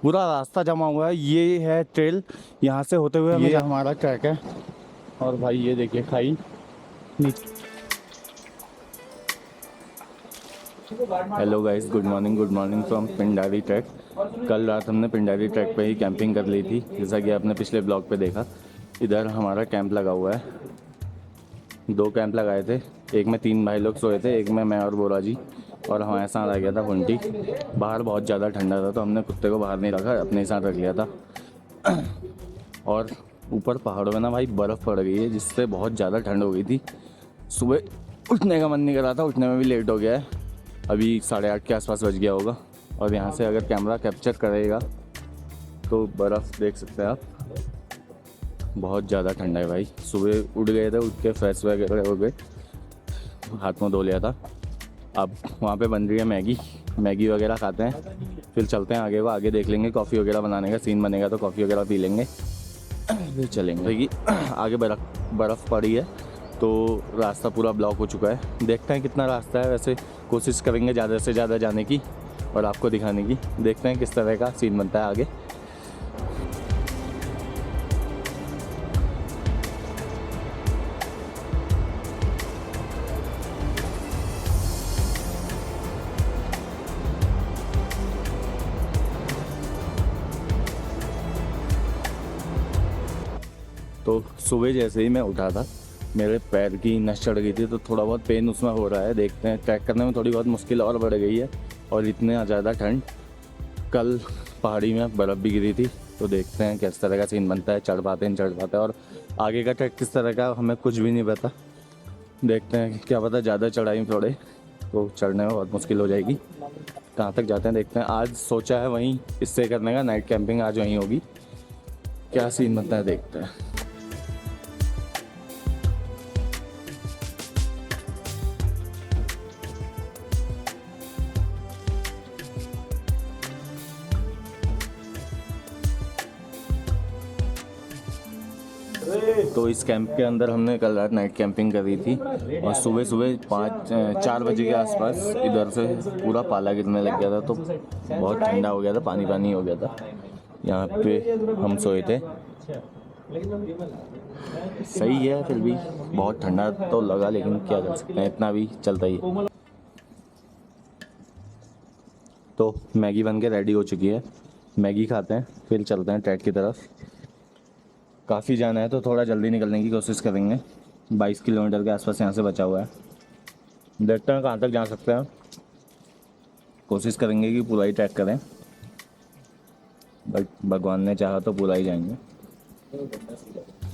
पूरा रास्ता जमा हुआ है। ये है ट्रेल, यहाँ से होते हुए ये हमारा ट्रैक है। और भाई ये देखिए खाई। Hello guys, good morning from Pindari track. कल रात हमने पिंडारी ट्रैक पे ही कैंपिंग कर ली थी, जैसा कि आपने पिछले ब्लॉग पे देखा। इधर हमारा कैंप लगा हुआ है, 2 कैंप लगाए थे। एक में 3 भाई लोग सोए थे, एक में मैं और बोरा जी, और हमारे साथ आ गया था फुंटी। बाहर बहुत ज़्यादा ठंडा था तो हमने कुत्ते को बाहर नहीं रखा, अपने ही साथ रख लिया था। और ऊपर पहाड़ों में ना भाई बर्फ़ पड़ गई है, जिससे बहुत ज़्यादा ठंड हो गई थी। सुबह उठने का मन नहीं कर रहा था, उठने में भी लेट हो गया है। अभी 8:30 के आसपास बज गया होगा। और यहाँ से अगर कैमरा कैप्चर करेगा तो बर्फ़ देख सकते हैं आप। बहुत ज़्यादा ठंडा है भाई। सुबह उठ गए थे, उठ के फ्रेश वगैरह हो गए, हाथ मुँह धो लिया था। अब वहाँ पे बन रही है मैगी वगैरह खाते हैं, फिर चलते हैं आगे। आगे देख लेंगे, कॉफ़ी वगैरह बनाने का सीन बनेगा तो कॉफ़ी वगैरह पी लेंगे, फिर चलेंगे। क्योंकि आगे बर्फ़ पड़ी है तो रास्ता पूरा ब्लॉक हो चुका है। देखते हैं कितना रास्ता है। वैसे कोशिश करेंगे ज़्यादा से ज़्यादा जाने की और आपको दिखाने की। देखते हैं किस तरह का सीन बनता है आगे। तो सुबह जैसे ही मैं उठा था, मेरे पैर की नस चढ़ गई थी, तो थोड़ा बहुत पेन उसमें हो रहा है। देखते हैं, ट्रैक करने में थोड़ी बहुत मुश्किल और बढ़ गई है। और इतने ज़्यादा ठंड, कल पहाड़ी में बर्फ़ भी गिरी थी, तो देखते हैं किस तरह का सीन बनता है। चढ़ पाते हैं, चढ़ पाते हैं। और आगे का ट्रैक किस तरह का हमें कुछ भी नहीं पता। देखते हैं, क्या पता ज़्यादा चढ़ाई पड़े तो चढ़ने में बहुत मुश्किल हो जाएगी। कहाँ तक जाते हैं देखते हैं। आज सोचा है वहीं स्टे करने का, नाइट कैंपिंग आज वहीं होगी। क्या सीन बनता है देखते हैं। तो इस कैंप के अंदर हमने कल रात नाइट कैंपिंग करी थी। और सुबह 4 बजे के आसपास इधर से पूरा पाला गिरने लग गया था, तो बहुत ठंडा हो गया था, पानी हो गया था। यहाँ पे हम सोए थे। सही है, फिर भी बहुत ठंडा तो लगा, लेकिन क्या कर सकते हैं, इतना भी चलता ही है। तो मैगी बन के रेडी हो चुकी है, मैगी खाते हैं फिर चलते हैं ट्रैक की तरफ। काफ़ी जाना है तो थोड़ा जल्दी निकलने की कोशिश करेंगे। 22 किलोमीटर के आसपास यहाँ से बचा हुआ है। देखते हैं कहाँ तक जा सकते हैं। कोशिश करेंगे कि पूरा ही ट्रैक करें, बट भगवान ने चाहा तो पूरा ही जाएंगे।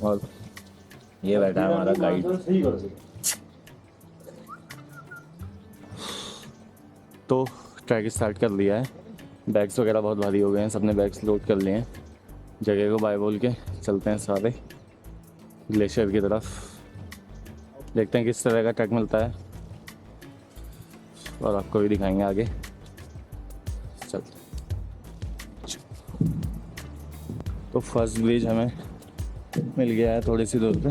और ये बैठा है हमारा गाइड। तो ट्रैक स्टार्ट कर लिया है। बैग्स वगैरह बहुत भारी हो गए हैं, सबने बैग्स लोड कर लिए हैं। जगह को बाय बोल के चलते हैं सारे ग्लेशियर की तरफ। देखते हैं किस तरह का ट्रैक मिलता है और आपको भी दिखाएंगे आगे। चल, तो फर्स्ट ब्रिज हमें मिल गया है थोड़ी सी दूर पे,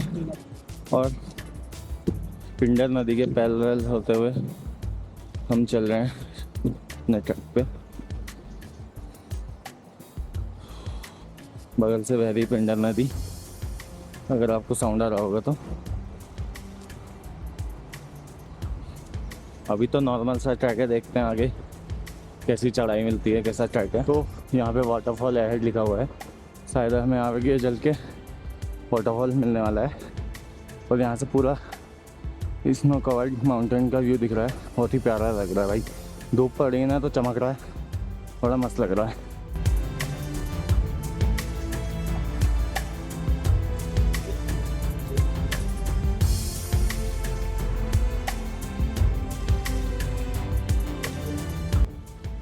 और पिंडर नदी के पैरेलल होते हुए हम चल रहे हैं अपने ट्रैक पे। बगल से बह रही पिंडर नदी, अगर आपको साउंड आ रहा होगा तो। अभी तो नॉर्मल सा ट्रैक है, देखते हैं आगे कैसी चढ़ाई मिलती है, कैसा ट्रैक है। तो यहाँ पे वाटरफॉल अहेड लिखा हुआ है, शायद हमें आगे चल के वाटरफॉल मिलने वाला है। और यहाँ से पूरा स्नो कवर्ड माउंटेन का व्यू दिख रहा है, बहुत ही प्यारा लग रहा है भाई। धूप पड़ रही है ना तो चमक रहा है, बड़ा मस्त लग रहा है।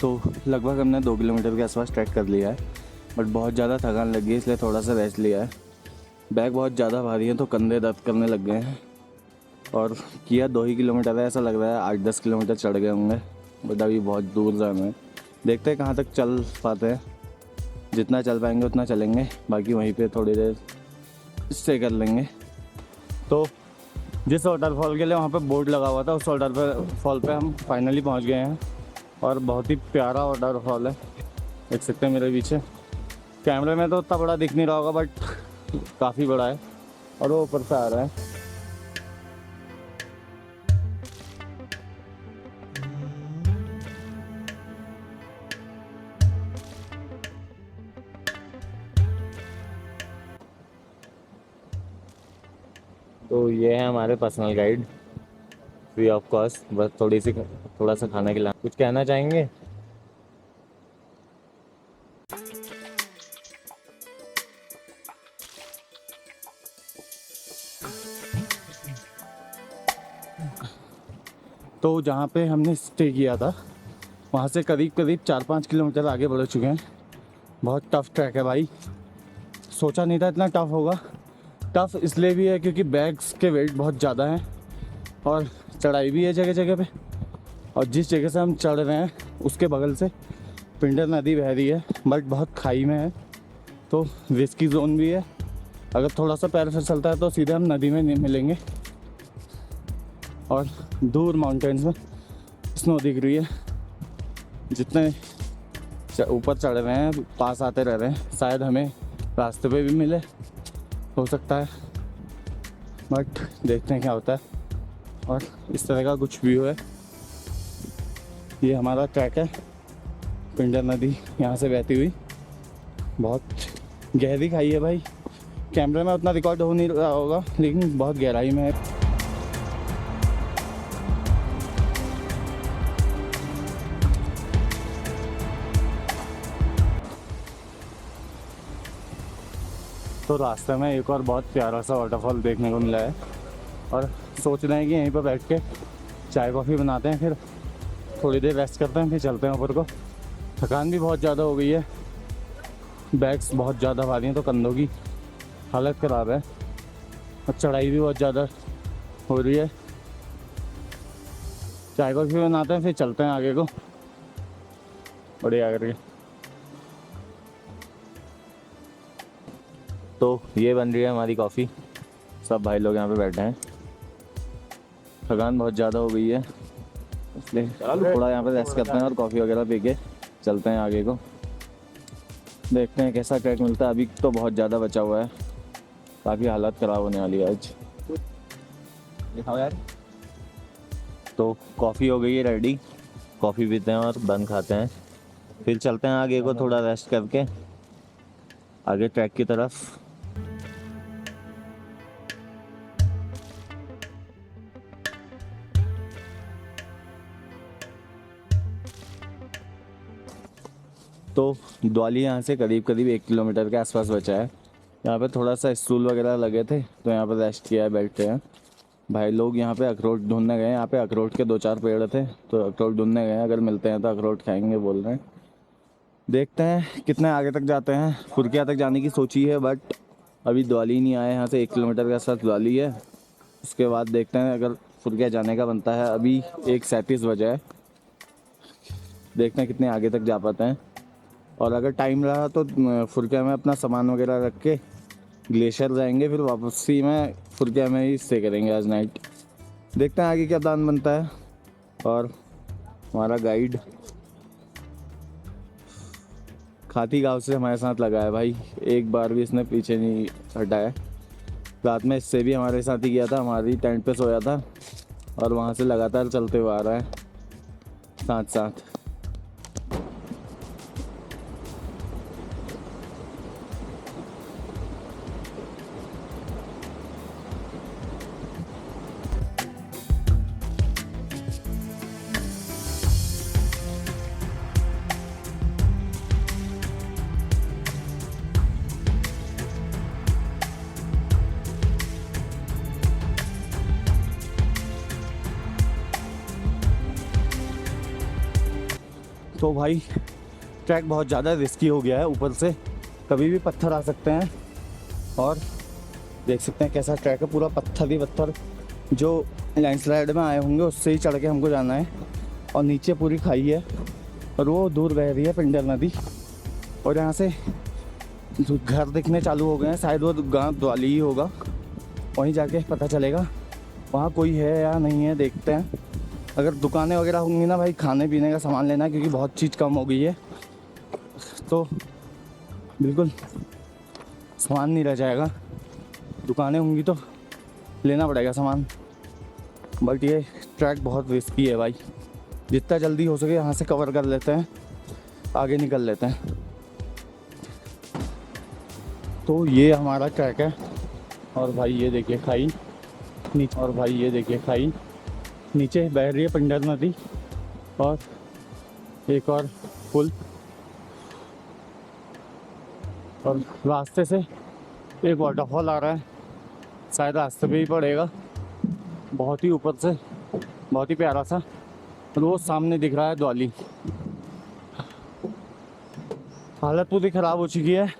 तो लगभग हमने 2 किलोमीटर के आसपास ट्रैक कर लिया है, बट बहुत ज़्यादा थकान लग गई, इसलिए थोड़ा सा रेस्ट लिया है। बैग बहुत ज़्यादा भारी है तो कंधे दर्द करने लग गए हैं। और किया 2 ही किलोमीटर है, ऐसा लग रहा है 8-10 किलोमीटर चढ़ गए होंगे, बट अभी बहुत दूर जाना है। देखते हैं कहाँ तक चल पाते हैं। जितना चल पाएंगे उतना चलेंगे, बाकी वहीं पे थोड़ी देर स्टे कर लेंगे। तो जिस वाटरफॉल के लिए वहाँ पे बोर्ड लगा हुआ था, उस वाटरफॉल पे हम फाइनली पहुँच गए हैं। और बहुत ही प्यारा वाटरफॉल है, देख सकते हैं मेरे पीछे। कैमरे में तो उतना बड़ा दिख नहीं रहा होगा बट काफ़ी बड़ा है और वो ऊपर से आ रहा है। तो ये है हमारे personal guide, free of cost. बस थोड़ा सा खाना खिला। कुछ कहना चाहेंगे? तो जहाँ पे हमने स्टे किया था वहाँ से करीब 4-5 किलोमीटर आगे बढ़ चुके हैं। बहुत टफ़ ट्रैक है भाई, सोचा नहीं था इतना टफ़ होगा। टफ़ इसलिए भी है क्योंकि बैग्स के वेट बहुत ज़्यादा हैं और चढ़ाई भी है जगह जगह पे। और जिस जगह से हम चढ़ रहे हैं उसके बगल से पिंडर नदी बह रही है बट बहुत खाई में है, तो रिस्की जोन भी है। अगर थोड़ा सा पैर फिसलता है तो सीधे हम नदी में नहीं मिलेंगे। और दूर माउंटेन्स में स्नो दिख रही है। जितने ऊपर चढ़ रहे हैं पास आते रह रहे हैं, शायद हमें रास्ते पे भी मिले, हो सकता है, बट देखते हैं क्या होता है। और इस तरह का कुछ व्यू है। ये हमारा ट्रैक है, पिंडर नदी यहाँ से बहती हुई। बहुत गहरी खाई है भाई, कैमरे में उतना रिकॉर्ड हो नहीं रहा होगा लेकिन बहुत गहराई में है। तो रास्ते में एक और बहुत प्यारा सा वाटरफॉल देखने को मिला है और सोच रहे हैं कि यहीं पर बैठ के चाय कॉफ़ी बनाते हैं, फिर थोड़ी देर रेस्ट करते हैं, फिर चलते हैं ऊपर को। थकान भी बहुत ज़्यादा हो गई है, बैग्स बहुत ज़्यादा भारी हैं तो कंधों की हालत ख़राब है और चढ़ाई भी बहुत ज़्यादा हो रही है। चाय कॉफ़ी बनाते हैं फिर चलते हैं आगे को, बढ़िया करके। तो ये बन रही है हमारी कॉफ़ी, सब भाई लोग यहाँ पे बैठे हैं। थकान बहुत ज़्यादा हो गई है इसलिए थोड़ा यहाँ पे रेस्ट करते हैं और कॉफ़ी वगैरह पी के चलते हैं आगे को। देखते हैं कैसा ट्रैक मिलता है। अभी तो बहुत ज़्यादा बचा हुआ है, काफ़ी हालत ख़राब होने वाली है आज। दिखाओ यार। तो कॉफ़ी हो गई है रेडी, कॉफ़ी पीते हैं और बन खाते हैं, फिर चलते हैं आगे को थोड़ा रेस्ट करके आगे ट्रैक की तरफ। तो द्वाली यहाँ से करीब 1 किलोमीटर के आसपास बचा है। यहाँ पे थोड़ा सा स्टूल वगैरह लगे थे तो यहाँ पे रेस्ट किया है, बैठते हैं। भाई लोग यहाँ पे अखरोट ढूंढने गए, यहाँ पे अखरोट के 2-4 पेड़ थे तो अखरोट ढूंढने गए, अगर मिलते हैं तो अखरोट खाएंगे बोल रहे हैं। देखते हैं कितने आगे तक जाते हैं। फुरकिया तक जाने की सोची है बट अभी द्वाली नहीं आए। यहाँ से 1 किलोमीटर के आसपास द्वाली है, उसके बाद देखते हैं अगर फुरकिया जाने का बनता है। अभी 1:37 बजे है, देखते हैं कितने आगे तक जा पाते हैं। और अगर टाइम रहा तो फुरकिया में अपना सामान वगैरह रख के ग्लेशियर जाएंगे, फिर वापसी में फुरकिया में ही स्टे करेंगे आज नाइट। देखते हैं आगे क्या प्लान बनता है। और हमारा गाइड खाती गांव से हमारे साथ लगा है भाई, एक बार भी इसने पीछे नहीं हटा है। रात में इससे भी हमारे साथ ही गया था, हमारी टेंट पे सोया था और वहाँ से लगातार चलते हुए आ रहा है साथ साथ। तो भाई ट्रैक बहुत ज़्यादा रिस्की हो गया है, ऊपर से कभी भी पत्थर आ सकते हैं। और देख सकते हैं कैसा ट्रैक है, पूरा पत्थर ही पत्थर। जो लैंडस्लाइड में आए होंगे उससे ही चढ़ के हमको जाना है। और नीचे पूरी खाई है और वो दूर बह रही है पिंडर नदी। और यहाँ से घर दिखने चालू हो गए हैं, शायद वो गाँव द्वाली ही होगा, वहीं जाके पता चलेगा वहाँ कोई है या नहीं है। देखते हैं, अगर दुकानें वगैरह होंगी ना भाई, खाने पीने का सामान लेना है क्योंकि बहुत चीज़ कम हो गई है। तो बिल्कुल सामान नहीं रह जाएगा, दुकानें होंगी तो लेना पड़ेगा सामान। बट ये ट्रैक बहुत रिस्की है भाई, जितना जल्दी हो सके यहाँ से कवर कर लेते हैं, आगे निकल लेते हैं। तो ये हमारा ट्रैक है और भाई ये देखिए खाई नीचे, और भाई ये देखिए खाई नीचे बह रही है पिंडर नदी, और एक और पुल, और रास्ते से एक वाटरफॉल आ रहा है, शायद रास्ते पे ही पड़ेगा, बहुत ही ऊपर से, बहुत ही प्यारा सा। और वो सामने दिख रहा है द्वाली। हालत पूरी ख़राब हो चुकी है,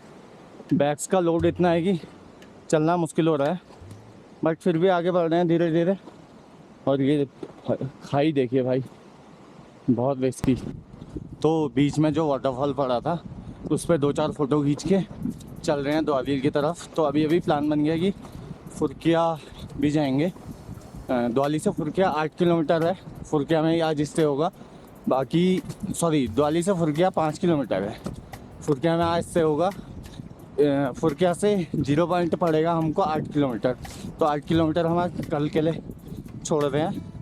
बैग्स का लोड इतना है कि चलना मुश्किल हो रहा है, बट फिर भी आगे बढ़ रहे हैं धीरे धीरे। और ये खाई देखिए भाई, बहुत रिस्की। तो बीच में जो वाटरफॉल पड़ा था उस पर 2-4 फ़ोटो खींच के चल रहे हैं द्वाली की तरफ। तो अभी अभी प्लान बन गया कि फुरकिया भी जाएंगे। द्वाली से फुरकिया 8 किलोमीटर है, फुरकिया में ही आज स्टे होगा। बाकी द्वाली से फुरकिया 5 किलोमीटर है, फुरकिया में आज स्टे होगा। फुरकिया से 0 पॉइंट पड़ेगा हमको 8 किलोमीटर, तो 8 किलोमीटर हम आज कल के लिए छोड़ रहे हैं।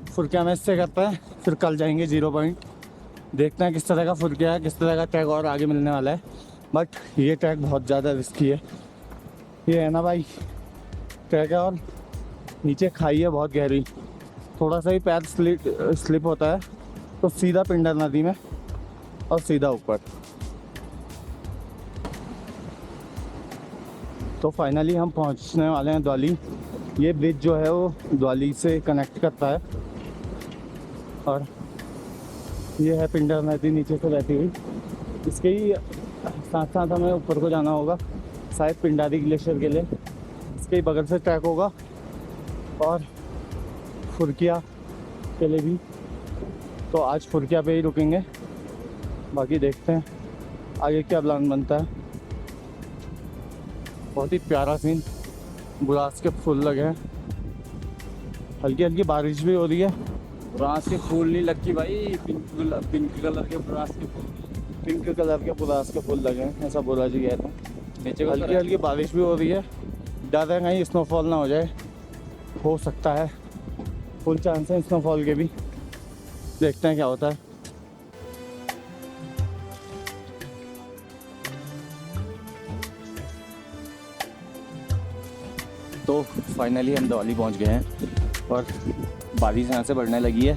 फुरकिया में स्टे करते हैं, फिर कल जाएंगे 0 पॉइंट। देखते हैं किस तरह का फुरकिया है, किस तरह का ट्रैक और आगे मिलने वाला है। बट ये ट्रैक बहुत ज़्यादा रिस्की है, ये है ना भाई ट्रैक है, और नीचे खाई है बहुत गहरी, थोड़ा सा ही पैर स्लिप होता है तो सीधा पिंडर नदी में और सीधा ऊपर। तो फाइनली हम पहुंचने वाले हैं द्वाली। ये ब्रिज जो है वो द्वाली से कनेक्ट करता है, और ये है पिंडर नदी नीचे से बहती हुई। इसके ही साथ साथ हमें ऊपर को जाना होगा, शायद पिंडारी ग्लेशियर के लिए, इसके ही बगल से ट्रैक होगा, और फुरकिया के लिए भी। तो आज फुरकिया पे ही रुकेंगे, बाकी देखते हैं आगे क्या प्लान बनता है। बहुत ही प्यारा सीन, बुरास के फूल लगे हैं, हल्की हल्की बारिश भी हो रही है। बुरास के फूल नहीं लगती भाई, पिंक कलर के बुरास के फूल, पिंक कलर के बुरास के फूल लगे हैं, ऐसा बुरा जी कहते हैं। नीचे हल्की हल्की बारिश भी हो रही है, डर है कहीं स्नोफॉल ना हो जाए, हो सकता है, फुल चांस है स्नोफॉल के भी। देखते हैं क्या होता है। तो फाइनली हम द्वाली पहुंच गए हैं और बारिश यहाँ से बढ़ने लगी है।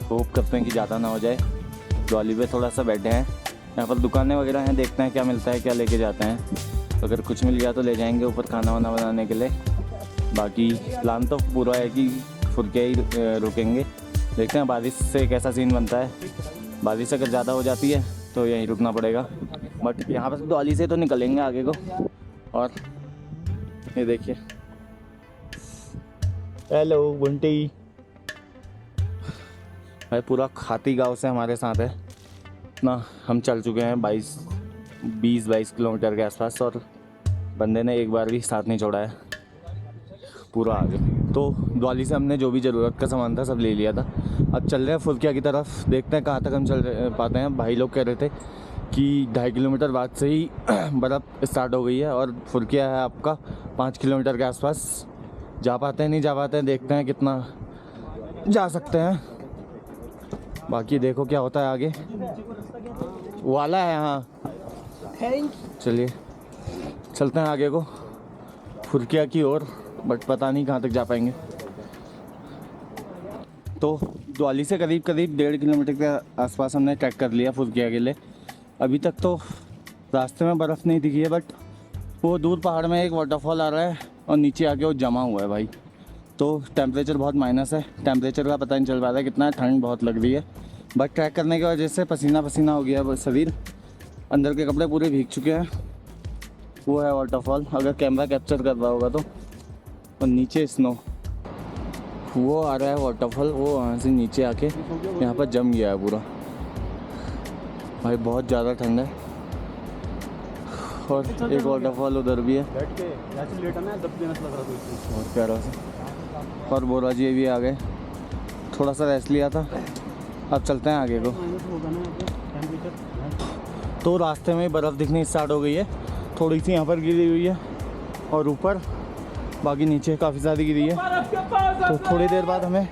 होप करते हैं कि ज़्यादा ना हो जाए। द्वाली पे थोड़ा सा बैठे हैं, यहाँ पर दुकानें वगैरह हैं, देखते हैं क्या मिलता है, क्या लेके जाते हैं। अगर कुछ मिल गया तो ले जाएंगे ऊपर खाना वाना बनाने के लिए। बाकी प्लान तो पूरा है कि फुरकिया ही रुकेंगे, देखते हैं बारिश से कैसा सीन बनता है। बारिश अगर ज़्यादा हो जाती है तो यहीं रुकना पड़ेगा, बट यहाँ पर द्वाली से तो निकलेंगे आगे को। और ये देखिए, हेलो बंटी भाई, पूरा खाती गांव से हमारे साथ है ना। हम चल चुके हैं 20-22 किलोमीटर के आसपास, और बंदे ने एक बार भी साथ नहीं छोड़ा है, पूरा आगे। तो द्वाली से हमने जो भी ज़रूरत का सामान था सब ले लिया था। अब चल रहे हैं फुरकिया की तरफ, देखते हैं कहाँ तक हम चल पाते हैं। भाई लोग कह रहे थे कि 2.5 किलोमीटर बाद से ही बर्फ़ स्टार्ट हो गई है, और फुरकिया है आपका 5 किलोमीटर के आसपास। जा पाते हैं नहीं जा पाते हैं, देखते हैं कितना जा सकते हैं। बाकी देखो क्या होता है आगे, वाला है यहाँ। चलिए चलते हैं आगे को फुरकिया की ओर, बट पता नहीं कहाँ तक जा पाएंगे। तो द्वाली से करीब 1.5 किलोमीटर के आसपास हमने ट्रैक कर लिया फुरकिया के लिए। अभी तक तो रास्ते में बर्फ़ नहीं दिखी है, बट वो दूर पहाड़ में एक वाटरफॉल आ रहा है और नीचे आके वो जमा हुआ है भाई। तो टेम्परेचर बहुत माइनस है, टेम्परेचर का पता नहीं चल पा रहा है कितना है, ठंड बहुत लग रही है। बट ट्रैक करने की वजह से पसीना पसीना हो गया शरीर, अंदर के कपड़े पूरे भीग चुके हैं। वो है वाटरफॉल, अगर कैमरा कैप्चर कर रहा होगा तो। और नीचे स्नो, वो आ रहा है वाटरफॉल, वो वहाँ से नीचे आके यहाँ पर जम गया है पूरा भाई, बहुत ज़्यादा ठंड है। और एक वाटरफॉल उधर भी है, बहुत प्यारा सा। और बोरा जी भी आ गए, थोड़ा सा रेस्ट लिया था, अब चलते हैं आगे को। तो रास्ते में बर्फ़ दिखनी स्टार्ट हो गई है, थोड़ी सी यहाँ पर गिरी हुई है और ऊपर, बाकी नीचे काफ़ी ज़्यादा गिरी है। तो थोड़ी देर बाद हमें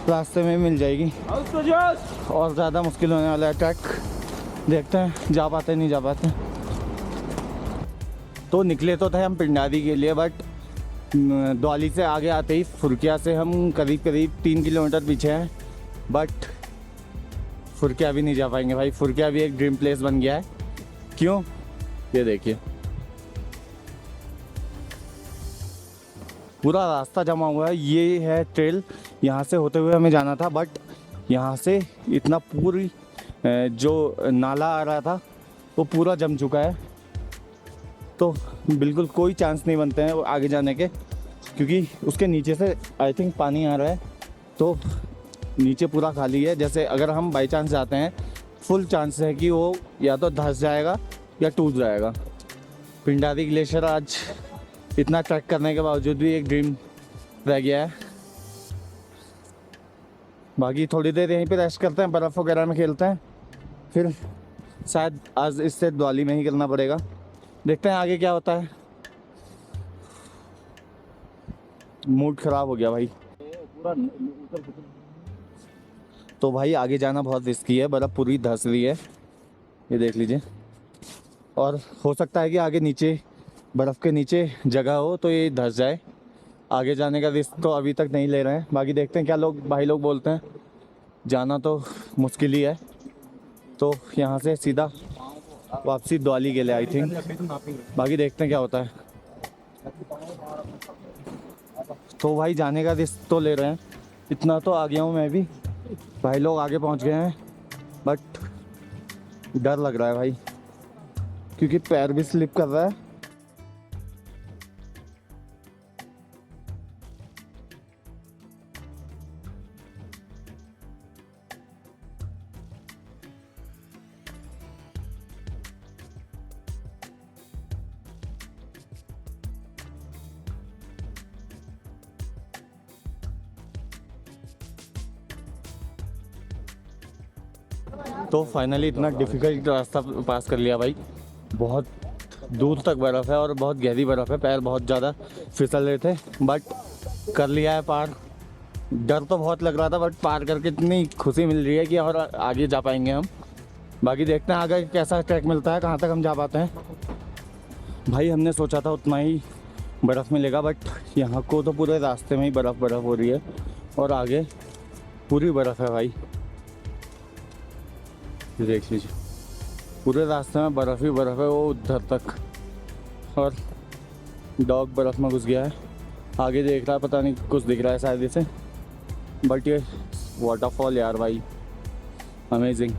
रास्ते में मिल जाएगी और ज़्यादा मुश्किल होने वाला है ट्रैक। देखते हैं जा पाते नहीं जा पाते। तो निकले तो थे हम पिंडारी के लिए, बट द्वाली से आगे आते ही फुरकिया से हम करीब 3 किलोमीटर पीछे हैं, बट फुरकिया भी नहीं जा पाएंगे भाई। फुरकिया भी एक ड्रीम प्लेस बन गया है। क्यों? ये देखिए पूरा रास्ता जमा हुआ है। ये है ट्रेल, यहाँ से होते हुए हमें जाना था, बट यहाँ से इतना पूरी जो नाला आ रहा था वो पूरा जम चुका है। तो बिल्कुल कोई चांस नहीं बनते हैं आगे जाने के, क्योंकि उसके नीचे से आई थिंक पानी आ रहा है। तो नीचे पूरा खाली है। जैसे अगर हम बाई चांस जाते हैं, फुल चांस है कि वो या तो धंस जाएगा या टूट जाएगा। पिंडारी ग्लेशियर आज इतना ट्रैक करने के बावजूद भी एक ड्रीम रह गया है। बाकी थोड़ी देर यहीं पे रेस्ट करते हैं, बर्फ़ वगैरह में खेलते हैं, फिर शायद आज इससे द्वाली में ही करना पड़ेगा। देखते हैं आगे क्या होता है। मूड ख़राब हो गया भाई। तो भाई आगे जाना बहुत रिस्की है, बर्फ़ पूरी धंस रही है, ये देख लीजिए। और हो सकता है कि आगे नीचे बर्फ़ के नीचे जगह हो तो ये धंस जाए। आगे जाने का रिस्क तो अभी तक नहीं ले रहे हैं। बाकी देखते हैं क्या भाई लोग बोलते हैं। जाना तो मुश्किल ही है, तो यहाँ से सीधा वापसी द्वाली के लिए आई थिंक। बाकी देखते हैं क्या होता है। तो भाई जाने का रिस्क तो ले रहे हैं, इतना तो आ गया हूँ मैं भी। भाई लोग आगे पहुँच गए हैं, बट डर लग रहा है भाई, क्योंकि पैर भी स्लिप कर रहा है। तो फाइनली इतना डिफ़िकल्ट रास्ता पास कर लिया भाई। बहुत दूर तक बर्फ़ है और बहुत गहरी बर्फ़ है, पैर बहुत ज़्यादा फिसल रहे थे, बट कर लिया है पार। डर तो बहुत लग रहा था, बट पार करके इतनी खुशी मिल रही है कि और आगे जा पाएंगे हम। बाकी देखते हैं आगे कैसा ट्रैक मिलता है, कहाँ तक हम जा पाते हैं। भाई हमने सोचा था उतना ही बर्फ़ मिलेगा, बट यहाँ को तो पूरे रास्ते में ही बर्फ़ हो रही है और आगे पूरी बर्फ़ है भाई। देख लीजिए पूरे रास्ते में बर्फ़ ही बर्फ़ है, वो उधर तक। और डॉग बर्फ़ में घुस गया है, आगे देख रहा है, पता नहीं कुछ दिख रहा है शायद इसे। बट ये वाटरफॉल यार भाई अमेजिंग।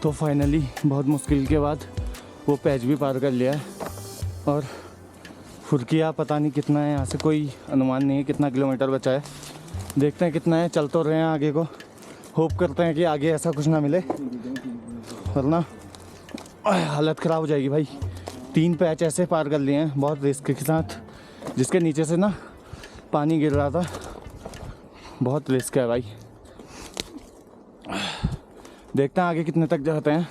तो फाइनली बहुत मुश्किल के बाद वो पैच भी पार कर लिया है। और फुरकिया पता नहीं कितना है, यहाँ से कोई अनुमान नहीं है कितना किलोमीटर बचा है। देखते हैं कितना है, चल तो रहे हैं आगे को। होप करते हैं कि आगे ऐसा कुछ ना मिले, वरना हालत ख़राब हो जाएगी भाई। 3 पैच ऐसे पार कर लिए हैं बहुत रिस्क के साथ, जिसके नीचे से ना पानी गिर रहा था। बहुत रिस्क है भाई। देखते हैं आगे कितने तक जाते हैं।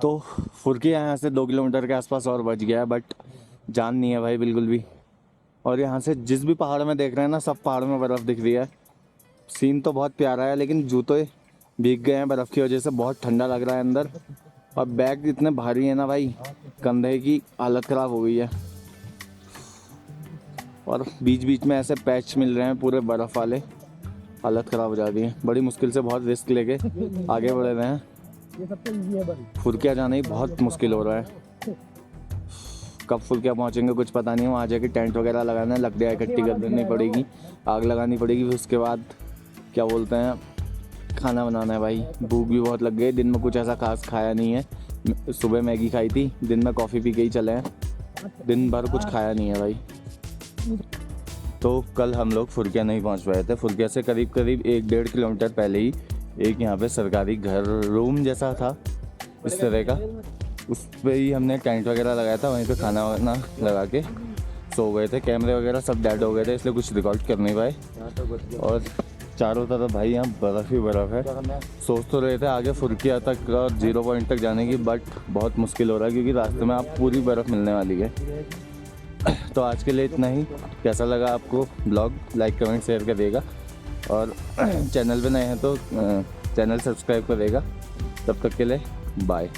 तो फुरकिया यहाँ से 2 किलोमीटर के आसपास और बच गया है, बट जान नहीं है भाई बिल्कुल भी। और यहाँ से जिस भी पहाड़ में देख रहे हैं ना, सब पहाड़ में बर्फ़ दिख रही है। सीन तो बहुत प्यारा है, लेकिन जूते भीग गए हैं बर्फ़ की वजह से, बहुत ठंडा लग रहा है अंदर। और बैग इतने भारी है ना भाई, कंधे की हालत ख़राब हो गई है। और बीच बीच में ऐसे पैच मिल रहे हैं पूरे बर्फ़ वाले, हालत ख़राब हो जाती है। बड़ी मुश्किल से बहुत रिस्क लेके आगे बढ़ रहे हैं। फुरकिया जाना ही बहुत मुश्किल हो रहा है। कब फुरकिया पहुंचेंगे कुछ पता नहीं। वहाँ जाके टेंट वगैरह लगाना है, लकड़ियाँ इकट्ठी करनी पड़ेगी, आग लगानी पड़ेगी, फिर उसके बाद क्या बोलते हैं, खाना बनाना है भाई। भूख भी बहुत लग गई, दिन में कुछ ऐसा खास खाया नहीं है। सुबह मैगी खाई थी, दिन में कॉफ़ी पी के ही चले हैं, दिन भर कुछ खाया नहीं है भाई। तो कल हम लोग फुरकिया नहीं पहुंच पाए थे। फुरकिया से करीब करीब 1-1.5 किलोमीटर पहले ही एक यहाँ पे सरकारी घर रूम जैसा था इस तरह का, उस पर ही हमने टेंट वगैरह लगाया था, वहीं पे खाना वाना लगा के सो गए थे। कैमरे वगैरह सब डेड हो गए थे, इसलिए कुछ रिकॉर्ड कर नहीं पाए। और चारों तरफ भाई यहाँ बर्फ़ ही बर्फ़ है। सोच तो रहे थे आगे फुरकिया तक और 0 पॉइंट तक जाने की, बट बहुत मुश्किल हो रहा है क्योंकि रास्ते में आप पूरी बर्फ़ मिलने वाली है। तो आज के लिए इतना ही। कैसा लगा आपको ब्लॉग, लाइक कमेंट शेयर करिएगा, और चैनल पे नए हैं तो चैनल सब्सक्राइब करिएगा। तब तक के लिए बाय।